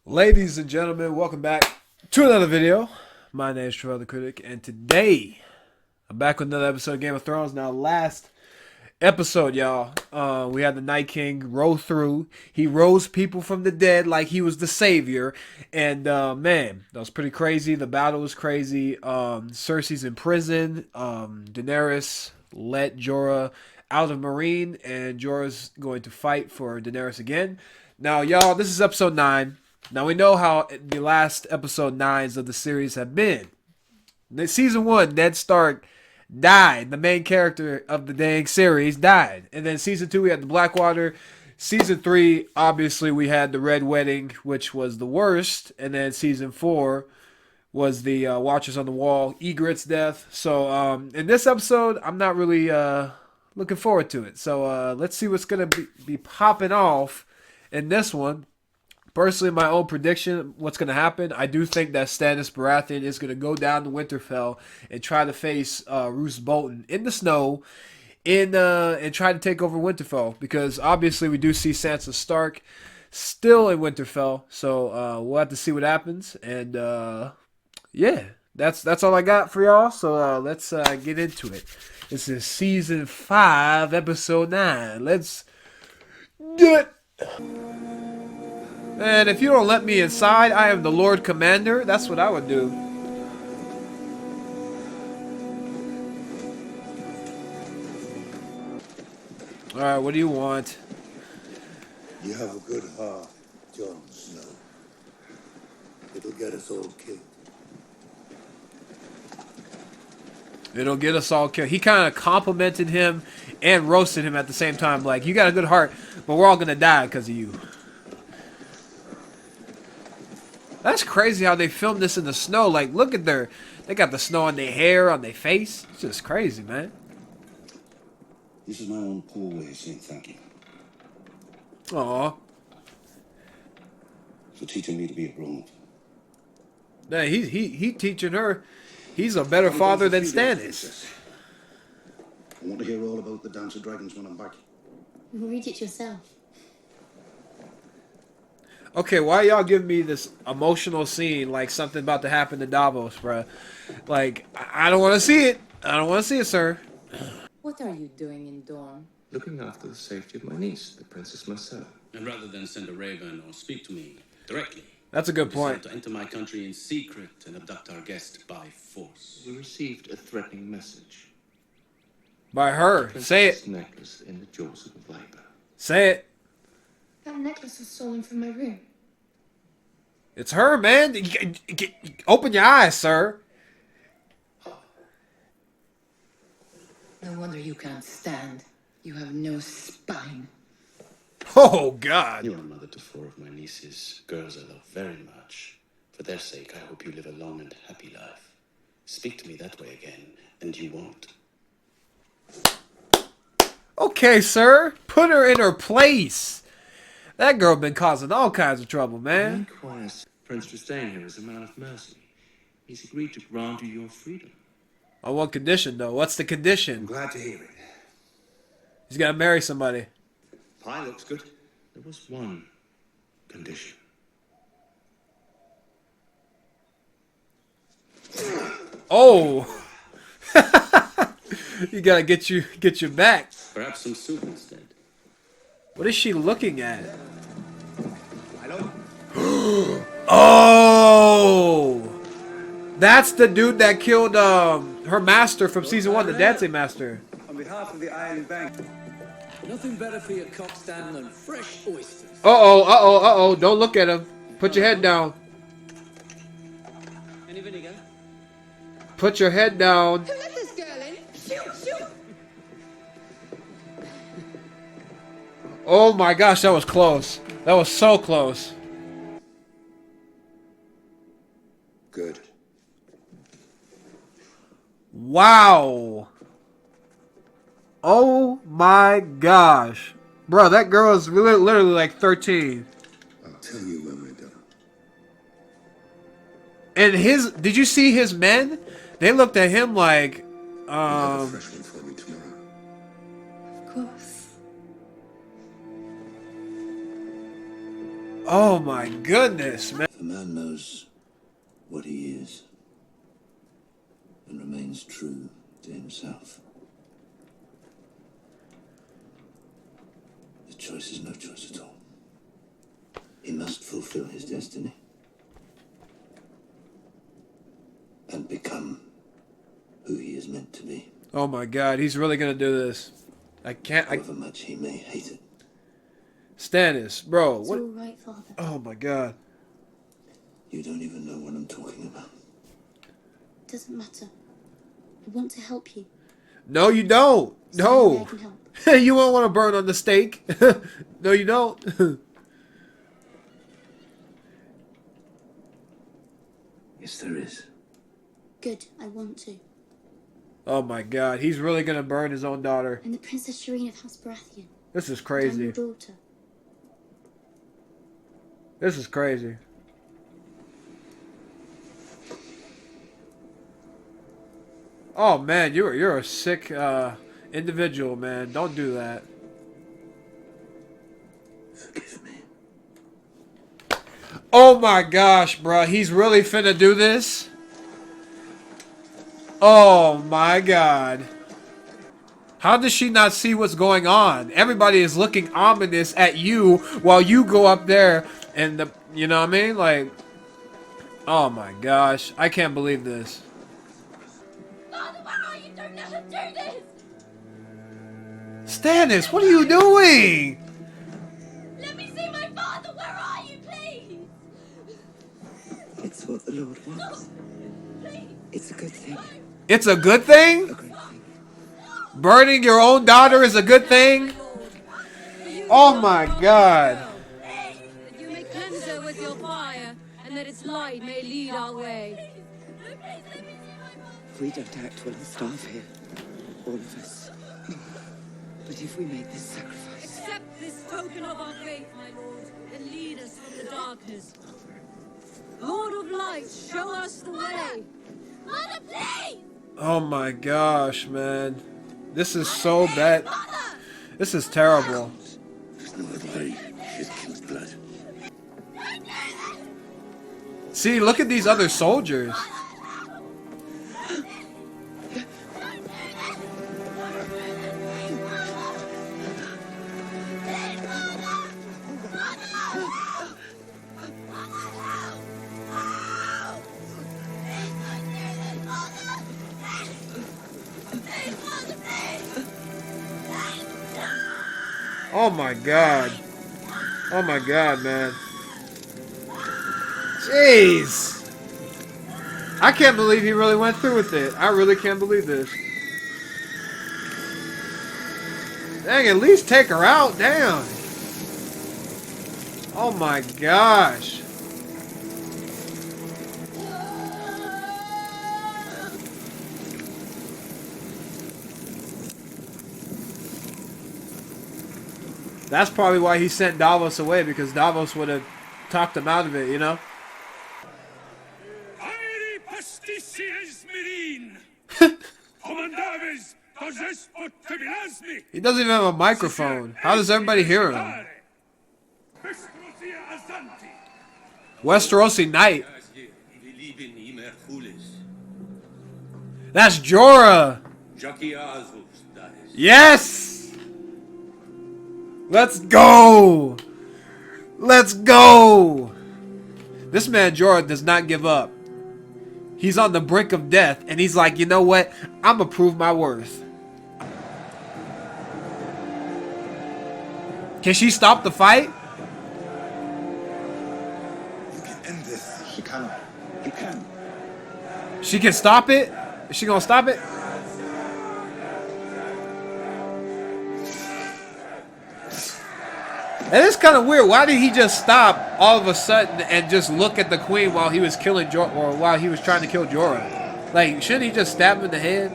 Ladies and gentlemen, welcome back to another video. My name is Trevor the Critic, and today I'm back with another episode of Game of Thrones. Now, last episode, y'all, we had the Night King roll through. He rose people from the dead like he was the savior, and man, that was pretty crazy. The battle was crazy. Cersei's in prison. Daenerys let Jorah out of Marine, and Jorah's going to fight for Daenerys again. Now, y'all, this is episode 9. Now, we know how the last episode 9s of the series have been. Season 1, Ned Stark died. The main character of the dang series died. And then season 2, we had the Blackwater. Season 3, obviously, we had the Red Wedding, which was the worst. And then season 4 was the Watchers on the Wall, Ygritte's death. So, in this episode, I'm not really looking forward to it. So, let's see what's going to be popping off in this one. Personally, my own prediction, what's going to happen, I do think that Stannis Baratheon is going to go down to Winterfell and try to face Roose Bolton in the snow and try to take over Winterfell. Because obviously we do see Sansa Stark still in Winterfell. So we'll have to see what happens. And yeah, that's all I got for y'all. So let's get into it. This is Season 5, Episode 9. Let's get it. And if you don't let me inside, I am the Lord Commander. That's what I would do. Alright, what do you want? You have a good heart, Jon Snow. It'll get us all killed. It'll get us all killed. He kind of complimented him and roasted him at the same time. Like, you got a good heart, but we're all going to die because of you. That's crazy how they filmed this in the snow. Like, look at they got the snow on their hair, on their face. It's just crazy, man. This is my own poor way of saying thank you. Aw. For teaching me to be a grown-up. Yeah, he teaching her. He's a better father than Stannis. I want to hear all about the Dance of Dragons when I'm back. Read it yourself. Okay, why y'all giving me this emotional scene like something about to happen to Braavos, bruh? Like, I don't want to see it. I don't want to see it, sir. What are you doing in Dawn? Looking after the safety of my niece, the Princess Marcella. And rather than send a raven or speak to me directly, That's a good you point. decide to enter my country in secret and abduct our guest by force. We received a threatening message. By her. Say it. Princess's necklace in the jaws of a viper. Say it. That necklace was stolen from my room. It's her, man. Open your eyes, sir. No wonder you can't stand. You have no spine. Oh, God. You are mother to 4 of my nieces, girls I love very much. For their sake, I hope you live a long and happy life. Speak to me that way again, and you won't. Okay, sir. Put her in her place. That girl been causing all kinds of trouble, man. Likewise, Prince Tristan here is a man of mercy. He's agreed to grant you your freedom. On what condition, though? What's the I'm condition? glad to hear it. He's got to marry somebody. Pie looks good. There was one condition. Oh. You got to get your back. Perhaps some soup instead. What is she looking at? Oh! That's the dude that killed her master from season 1, the dancing master. On behalf of the Iron Bank. Nothing better for your cock stand than fresh oysters. Uh-oh. Don't look at him. Put your head down. Any vinegar? Put your head down. Who let this girl in? Shoot! Oh my gosh, that was close. That was so close. Good. Wow. Oh my gosh. Bro, that girl is literally like 13. I'll tell you when we're done. And did you see his men? They looked at him like, You'll have a fresh one for me tomorrow. Of course. Oh my goodness, man. If a man knows what he is and remains true to himself, the choice is no choice at all. He must fulfill his destiny and become who he is meant to be. Oh my God, he's really gonna do this. I can't. However much he may hate it. Stannis, bro. It's What? all right, Father. Oh my God. You don't even know what I'm talking about. It doesn't matter. I want to help you. No, you don't. Stand where I No. can help. You won't want to burn on the stake. No, you don't. Yes, there is. Good, I want to. Oh my God, he's really gonna burn his own daughter. I'm the Princess Shireen of House Baratheon. This is I'm crazy. your daughter. This is crazy. Oh man, you're a sick individual, man. Don't do that. Forgive me. Oh my gosh, bro. He's really finna do this? Oh my God. How does she not see what's going on? Everybody is looking ominous at you while you go up there and you know what I mean? Like, oh my gosh. I can't believe this. Father, where are you? Don't let her do this! Stannis, what are you doing? Let me see my father! Where are you, please? It's what the Lord wants. It's a good thing. It's a good thing? A great thing. Burning your own daughter is a good thing? Oh my God. That you may cleanse her with your fire, and that its light may lead our way. We don't act well and starve here. All of us. But if we make this sacrifice, Accept this token of our faith, my lord, and lead us from the darkness. Lord of light, show us the way. Mother, please! Oh my gosh, man. This is so bad. This is terrible. There's no other way. She's king's blood. See, look at these other soldiers. Oh my God. Oh my God, man. Jeez. I can't believe he really went through with it. I really can't believe this. Dang, at least take her out. Damn. Oh my gosh. That's probably why he sent Davos away, because Davos would have talked him out of it, you know? He doesn't even have a microphone. How does everybody hear him? Westerosi Knight. That's Jorah. Yes! Let's go! Let's go! This man Jorah does not give up. He's on the brink of death, and he's like, you know what? I'm gonna prove my worth. Can she stop the fight? You can end this. She cannot. You can. She can stop it? Is she gonna stop it? And it's kind of weird. Why did he just stop all of a sudden and just look at the queen while he was killing Jorah, or while he was trying to kill Jorah? Like, shouldn't he just stab him in the head?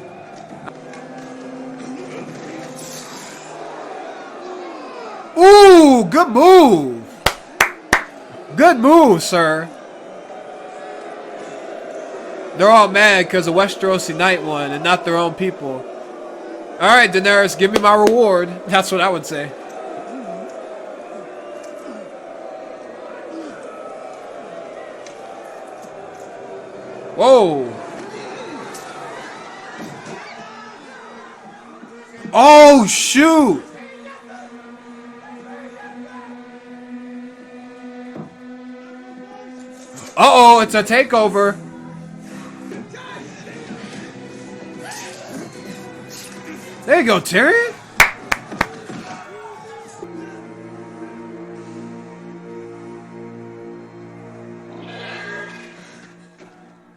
Ooh, good move. Good move, sir. They're all mad because the Westerosi Knight won and not their own people. All right, Daenerys, give me my reward. That's what I would say. Whoa. Oh, shoot. Uh-oh, it's a takeover. There you go, Tyrion.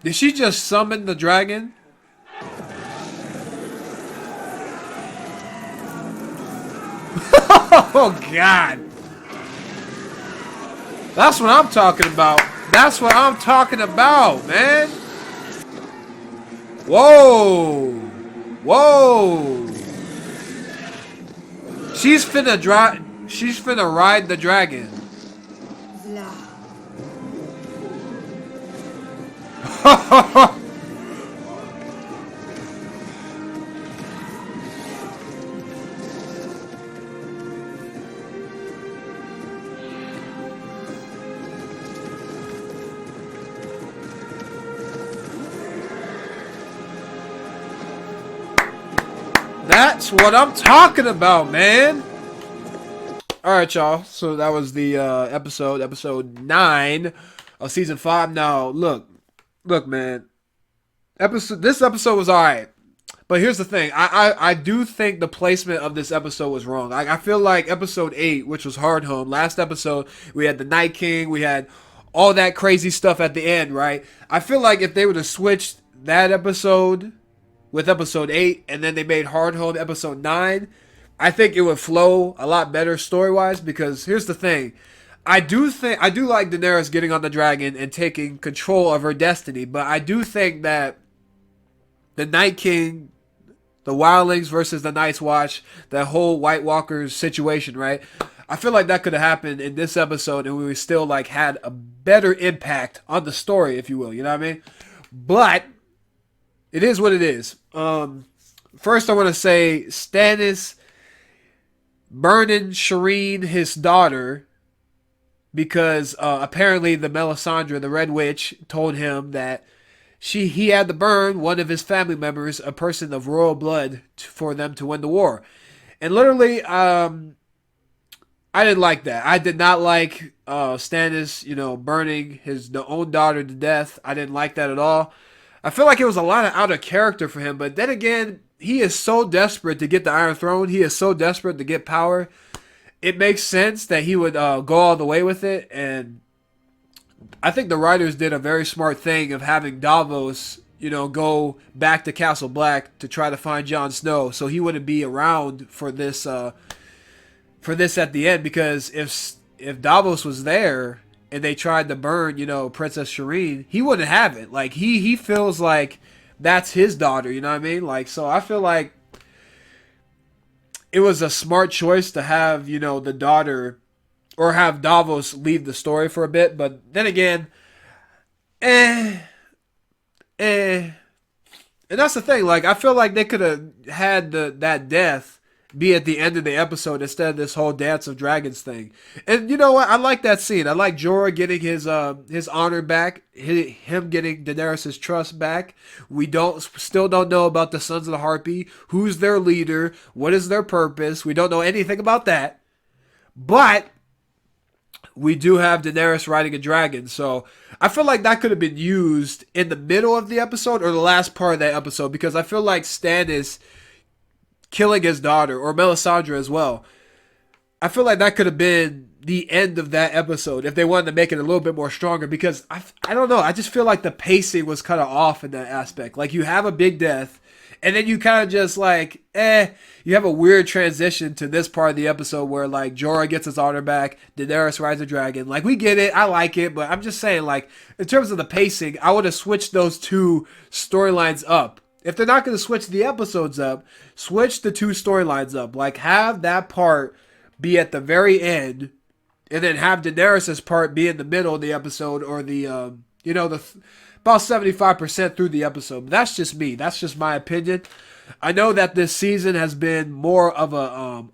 Did she just summon the dragon? Oh, God. That's what I'm talking about. That's what I'm talking about, man. Whoa. Whoa. She's finna ride the dragon. That's what I'm talking about, man. Alright, y'all. So that was the episode 9 of season 5. Now, look, man. This episode was alright. But here's the thing. I do think the placement of this episode was wrong. I feel like episode 8, which was Hard Home, last episode, we had the Night King, we had all that crazy stuff at the end, right? I feel like if they would have switched that episode with episode 8 and then they made Hard Home episode 9, I think it would flow a lot better story-wise, because here's the thing. I do like Daenerys getting on the dragon and taking control of her destiny, but I do think that the Night King, the Wildlings versus the Night's Watch, that whole White Walkers situation, right? I feel like that could have happened in this episode and we would still like had a better impact on the story, if you will, you know what I mean? But it is what it is. First I want to say Stannis burning Shireen, his daughter, because apparently the Melisandre, the Red Witch, told him that he had to burn one of his family members, a person of royal blood, for them to win the war. And literally, I didn't like that. I did not like Stannis, burning his own daughter to death. I didn't like that at all. I feel like it was a lot of out of character for him. But then again, he is so desperate to get the Iron Throne. He is so desperate to get power. It makes sense that he would go all the way with it. And I think the writers did a very smart thing of having Braavos, go back to Castle Black to try to find Jon Snow, so he wouldn't be around for this at the end. Because if Braavos was there and they tried to burn, Princess Shireen, he wouldn't have it. Like he feels like that's his daughter, you know what I mean? Like, so I feel like it was a smart choice to have, the daughter, or have Braavos leave the story for a bit. But then again, and that's the thing. Like, I feel like they could have had that death be at the end of the episode instead of this whole Dance of Dragons thing. And you know what? I like that scene. I like Jorah getting his honor back, him getting Daenerys' trust back. We still don't know about the Sons of the Harpy. Who's their leader? What is their purpose? We don't know anything about that. But we do have Daenerys riding a dragon, so I feel like that could have been used in the middle of the episode or the last part of that episode, because I feel like Stannis killing his daughter, or Melisandre as well, I feel like that could have been the end of that episode if they wanted to make it a little bit more stronger, because I don't know, I just feel like the pacing was kind of off in that aspect. Like, you have a big death, and then you kind of just like, you have a weird transition to this part of the episode where like Jorah gets his honor back, Daenerys rides a dragon. Like, we get it, I like it, but I'm just saying, like, in terms of the pacing, I would have switched those two storylines up. If they're not going to switch the episodes up, switch the two storylines up. Like, have that part be at the very end, and then have Daenerys' part be in the middle of the episode, or the about 75% through the episode. But that's just me. That's just my opinion. I know that this season has been more of a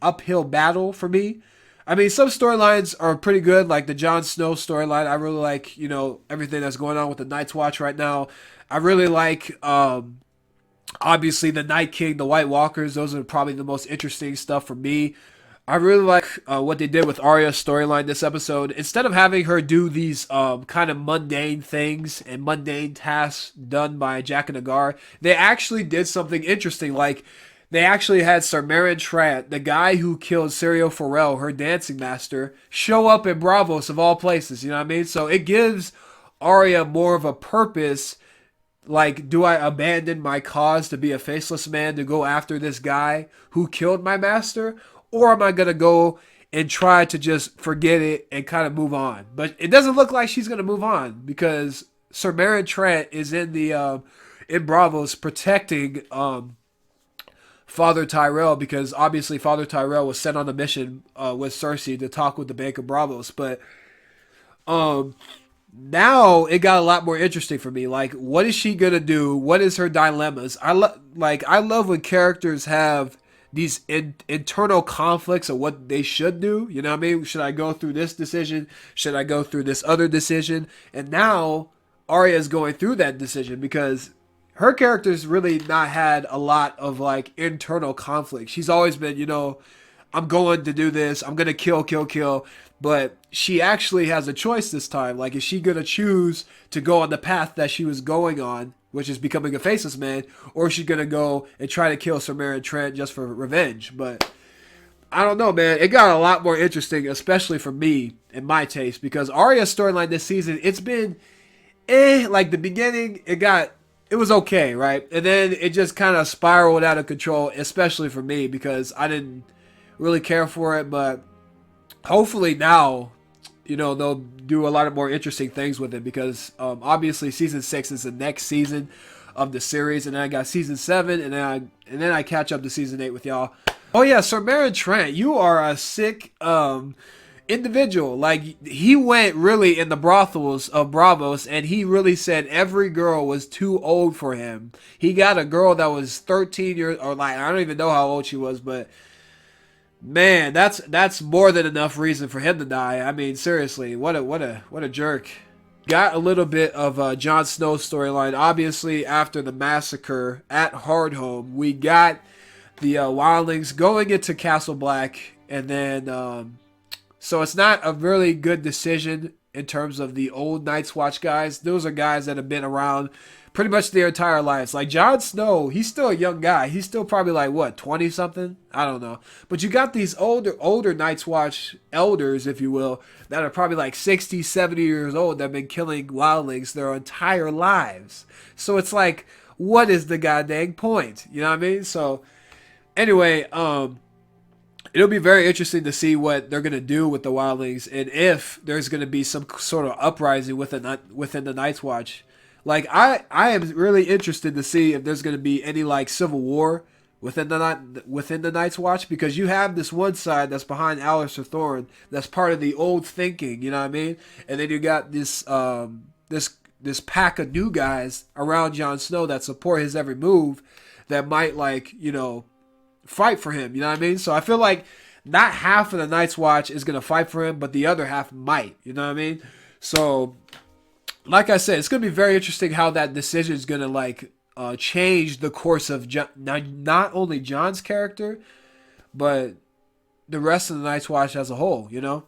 uphill battle for me. I mean, some storylines are pretty good, like the Jon Snow storyline. I really like, you know, everything that's going on with the Night's Watch right now. I really like, obviously, the Night King, the White Walkers. Those are probably the most interesting stuff for me. I really like what they did with Arya's storyline this episode. Instead of having her do these kind of mundane things and mundane tasks done by Jack and Agar, they actually did something interesting. Like, they actually had Sir Meryn Trant, the guy who killed Syrio Forel, her dancing master, show up in Braavos of all places. You know what I mean? So it gives Arya more of a purpose. Like, do I abandon my cause to be a faceless man to go after this guy who killed my master? Or am I going to go and try to just forget it and kind of move on? But it doesn't look like she's going to move on because Sir Meryn Trant is in the in Braavos protecting Father Tyrell, because obviously Father Tyrell was sent on a mission with Cersei to talk with the Bank of Braavos. But now it got a lot more interesting for me. Like, what is she gonna do? What is her dilemmas? I love when characters have these internal conflicts of what they should do. You know what I mean? Should I go through this decision? Should I go through this other decision? And now Arya is going through that decision because her character's really not had a lot of like internal conflict. She's always been, you know, I'm going to do this. I'm going to kill. But she actually has a choice this time. Like, is she going to choose to go on the path that she was going on, which is becoming a faceless man, or is she going to go and try to kill Sir Meryn Trant just for revenge? But I don't know, man. It got a lot more interesting, especially for me, in my taste, because Arya's storyline this season, it's been, like the beginning, it was okay, right? And then it just kind of spiraled out of control, especially for me, because I didn't really care for it. But hopefully now, you know, they'll do a lot of more interesting things with it, because obviously season 6 is the next season of the series, and then I got season 7, and then I catch up to season 8 with y'all. Oh yeah, Sir Meryn Trant, you are a sick individual. Like, he went really in the brothels of Braavos, and he really said every girl was too old for him. He got a girl that was 13 years, or like, I don't even know how old she was, but man, that's more than enough reason for him to die. I mean, seriously, what a jerk. Got a little bit of Jon Snow's storyline. Obviously, after the massacre at Hardhome, we got the wildlings going into Castle Black, and then so it's not a really good decision in terms of the old Night's Watch guys. Those are guys that have been around pretty much their entire lives. Like Jon Snow, he's still a young guy. He's still probably like, what, 20 something? I don't know. But you got these older Night's Watch elders, if you will, that are probably like 60, 70 years old that have been killing wildlings their entire lives. So it's like, what is the goddamn point? You know what I mean? So anyway, it'll be very interesting to see what they're going to do with the wildlings, and if there's going to be some sort of uprising within the Night's Watch. Like, I am really interested to see if there's going to be any like civil war within the Night's Watch, because you have this one side that's behind Alistair Thorne that's part of the old thinking, you know what I mean? And then you got this this pack of new guys around Jon Snow that support his every move that might, like, you know, fight for him, you know what I mean? So I feel like not half of the Night's Watch is going to fight for him, but the other half might, you know what I mean? So like I said, it's going to be very interesting how that decision is going to like change the course of not only Jon's character, but the rest of the Night's Watch as a whole, you know?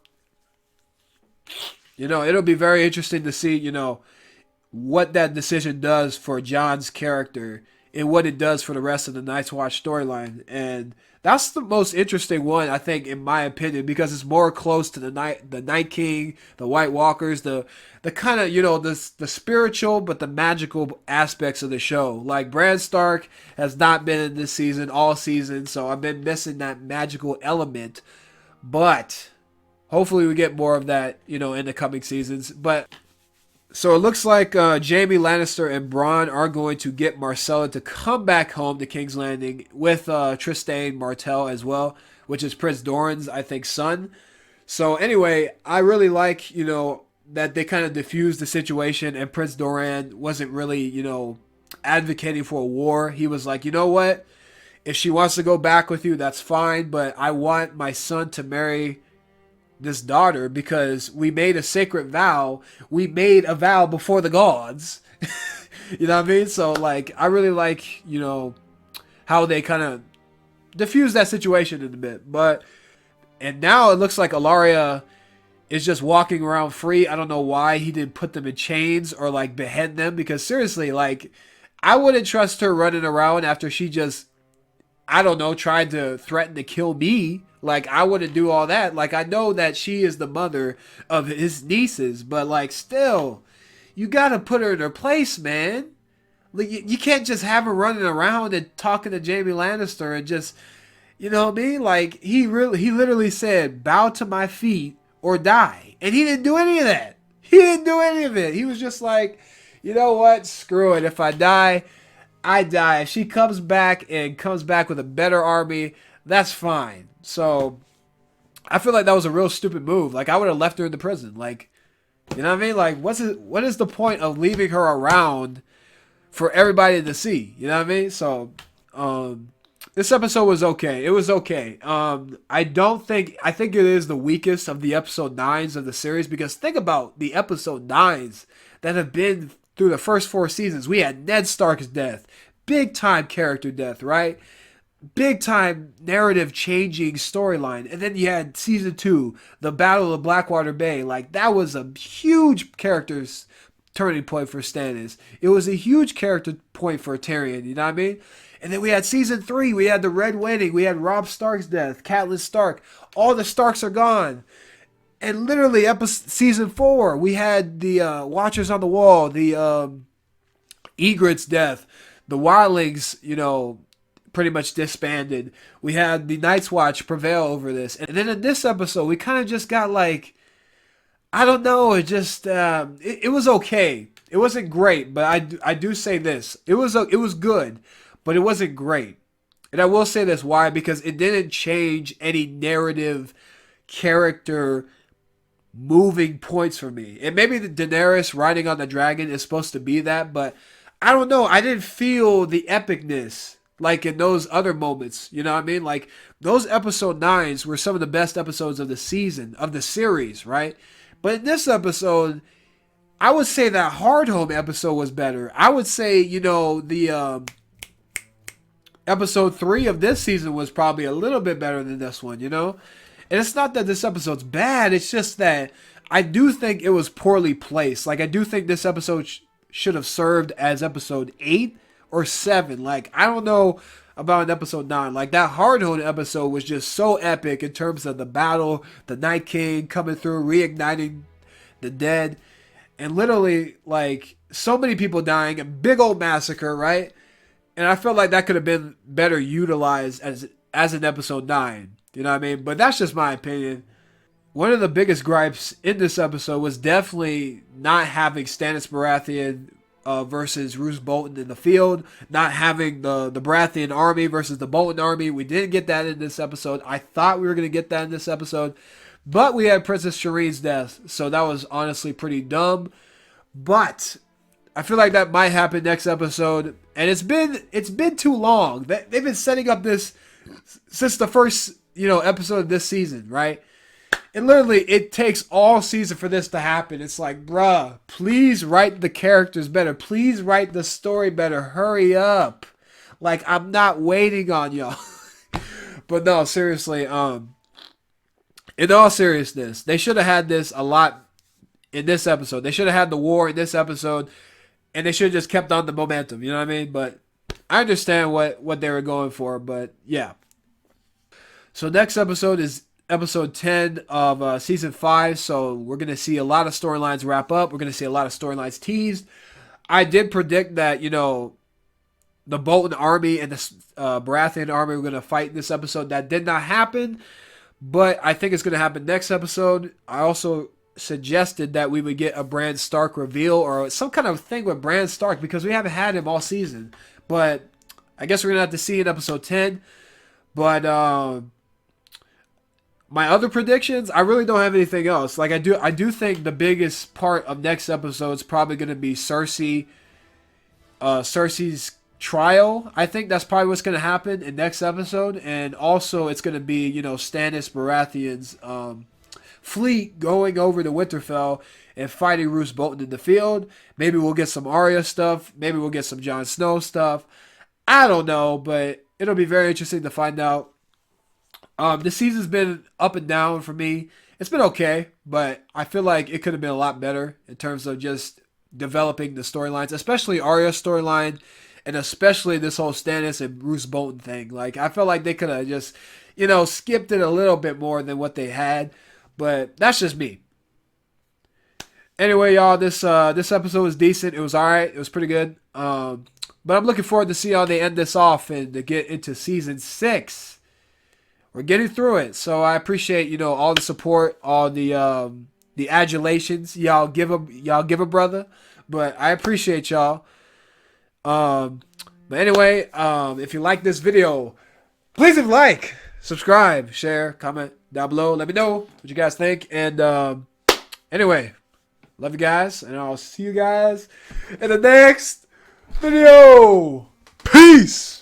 You know, it'll be very interesting to see, you know, what that decision does for Jon's character and what it does for the rest of the Night's Watch storyline. And that's the most interesting one, I think, in my opinion, because it's more close to the Night King, the White Walkers, the kind of, you know, the spiritual but the magical aspects of the show. Like, Bran Stark has not been in this season all season, so I've been missing that magical element. But hopefully we get more of that, you know, in the coming seasons. But so it looks like Jaime Lannister and Bronn are going to get Myrcella to come back home to King's Landing with Trystane Martell as well, which is Prince Doran's, I think, son. So anyway, I really like, you know, that they kind of diffused the situation, and Prince Doran wasn't really, you know, advocating for a war. He was like, you know what? If she wants to go back with you, that's fine, but I want my son to marry this daughter because we made a sacred vow. We made a vow before the gods. You know what I mean? So like, I really like, you know, how they kind of diffuse that situation in a bit. But and now it looks like Alaria is just walking around free. I don't know why he didn't put them in chains or like behead them, because seriously, like, I wouldn't trust her running around after she just, I don't know, tried to threaten to kill me. Like, I wouldn't do all that. Like, I know that she is the mother of his nieces, but like, still, you gotta put her in her place, man. Like, you can't just have her running around and talking to Jaime Lannister and just, you know what I mean? Like, he literally said, bow to my feet or die. And he didn't do any of that. He didn't do any of it. He was just like, you know what? Screw it. If I die, I die. If she comes back and comes back with a better army, that's fine. So, I feel like that was a real stupid move. Like, I would have left her in the prison. Like, you know what I mean? Like, what is the point of leaving her around for everybody to see? You know what I mean? So, this episode was okay. It was okay. I think it is the weakest of the episode 9s of the series, because think about the episode 9s that have been through the first 4 seasons. We had Ned Stark's death, big time character death, right? Big time narrative changing storyline. And then you had season 2, the Battle of Blackwater Bay. Like, that was a huge character's turning point for Stannis. It was a huge character point for Tyrion, you know what I mean? And then we had season 3, we had the Red Wedding, we had Robb Stark's death, Catelyn Stark. All the Starks are gone. And literally, season 4, we had the Watchers on the Wall, the Egret's death, the Wildlings, you know, pretty much disbanded. We had the Night's Watch prevail over this. And then in this episode, we kind of just got like, I don't know, it just, it was okay. It wasn't great, but I do say this. It was good, but it wasn't great. And I will say this, why? Because it didn't change any narrative, character, moving points for me. And maybe the Daenerys riding on the dragon is supposed to be that, but I don't know. I didn't feel the epicness like in those other moments. You know what I mean? Like, those episode 9s were some of the best episodes of the season, of the series, right? But in this episode, I would say that Hardhome episode was better. I would say, you know, the episode 3 of this season was probably a little bit better than this one, you know? And it's not that this episode's bad, it's just that I do think it was poorly placed. Like, I do think this episode should have served as episode 8 or 7. Like, I don't know about an episode 9. Like, that Hardhome episode was just so epic in terms of the battle, the Night King coming through, reigniting the dead, and literally, like, so many people dying, a big old massacre, right? And I felt like that could have been better utilized as an episode 9. You know what I mean? But that's just my opinion. One of the biggest gripes in this episode was definitely not having Stannis Baratheon versus Roose Bolton in the field, not having the Baratheon army versus the Bolton army. We didn't get that in this episode. I thought we were going to get that in this episode, but we had Princess Shireen's death, so that was honestly pretty dumb. But I feel like that might happen next episode, and it's been too long. They've been setting up this since the first, you know, episode of this season, right? And literally, it takes all season for this to happen. It's like, bruh, please write the characters better. Please write the story better. Hurry up. Like, I'm not waiting on y'all. But no, seriously, in all seriousness, they should have had this a lot in this episode. They should have had the war in this episode, and they should have just kept on the momentum, you know what I mean? But I understand what they were going for, but yeah. So next episode is episode 10 of season 5. So we're going to see a lot of storylines wrap up. We're going to see a lot of storylines teased. I did predict that, you know, the Bolton army and the Baratheon army were going to fight in this episode. That did not happen, but I think it's going to happen next episode. I also suggested that we would get a Bran Stark reveal or some kind of thing with Bran Stark, because we haven't had him all season. But I guess we're going to have to see in episode 10. But my other predictions, I really don't have anything else. Like, I do think the biggest part of next episode is probably going to be Cersei's trial. I think that's probably what's going to happen in next episode, and also it's going to be, you know, Stannis Baratheon's fleet going over to Winterfell and fighting Roose Bolton in the field. Maybe we'll get some Arya stuff. Maybe we'll get some Jon Snow stuff. I don't know, but it'll be very interesting to find out. This season's been up and down for me. It's been okay, but I feel like it could have been a lot better in terms of just developing the storylines, especially Arya's storyline, and especially this whole Stannis and Roose Bolton thing. Like, I felt like they could have just, skipped it a little bit more than what they had, but that's just me. Anyway, y'all, this episode was decent. It was alright. It was pretty good. But I'm looking forward to see how they end this off and to get into season 6. We're getting through it, so I appreciate all the support, all the adulations y'all give a brother. But I appreciate y'all. But anyway, if you like this video, please leave a like, subscribe, share, comment down below. Let me know what you guys think. And anyway, love you guys, and I'll see you guys in the next video. Peace.